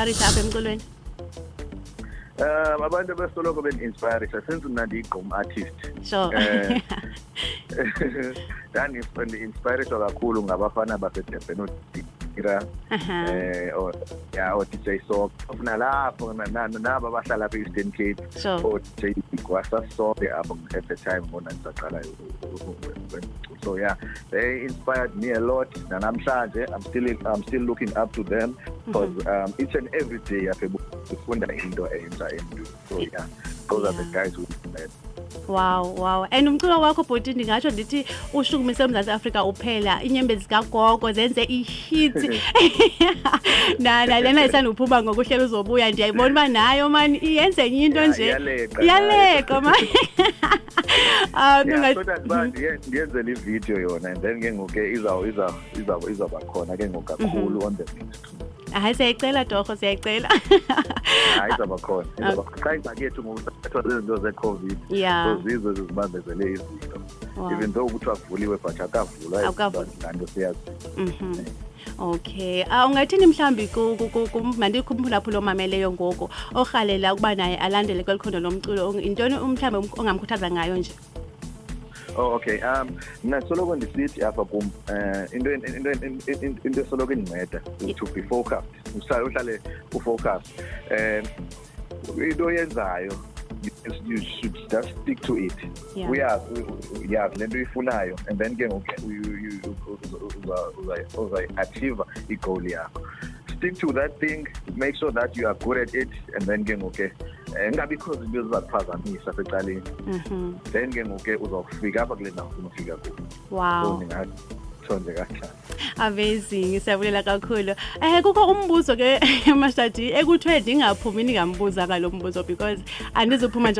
inspire apha emculweni? Abantu besoloko ben-inspire since mna ndiyigqom artist. Sure. Ndi-inspiredwa kakhulu ngabafana basedurban oDira o-DJ Sock nalapho nabo abahlala apha e-Eastern Cape o-DJ Diva sasonke abo at the time bona ndisaqala. So yeah, they inspired me a lot. Namhlanje I'm still looking up to them because each and every day ufunda into entsha emntwini. So yeah, those are the guys who inspired. Wow. And umculo wakho bhuti ndingatsho ndithi ushukumise uMzantsi Afrika uphela. Inyembezi zikagogo zenze i-hit. Lena isanda uphuma ngokuhlela uzobuya ndiyayibona uba nayo mani iyenze enye into nje. Iyaleqa mani. Ndiyenze le video yona and then ke ngoku izawuba khona ke ngoku kakhulu on the next. Hayi siyayicela torho siyayicela. Hayi izawuba khona. Xa ingxaki yethu ngokusathwa zezinto ze-COVID. So zizo zibambezele izinto. Even though kuthiwa kuvuliwe but akavulwa lanto siyazi. Okay. Ungathini mhlambi mandikhumbula lapho lo mameleyo ngoku orhalela ukuba naye alandele kwelikhondo lomculo intoni mhlambi ongamkhuthaza ngayo nje? Oh okay. Mina soloko ndisithi apha kum into soloko indinceda to be focused. Uhlale ufocus. Into yenzayo you should just stick to it. Uyazi lento uyifunayo and then ke uza-achieve i-goal yakho. Stick to that thing, make sure that you are good at it, and then ke ngoku ngabikho izinto ezizakuphazamisa secaleni. Then ke ngoku uzawufika apha kule ndawo ufuna ufika kuyo. Wow. So nje kanjani. Amazing, siyabulela kakhulu. Kukho umbuzo ke Master Dee ekuthiwe ndingaphumi ningambuza ngalo mbuzo because andizophuma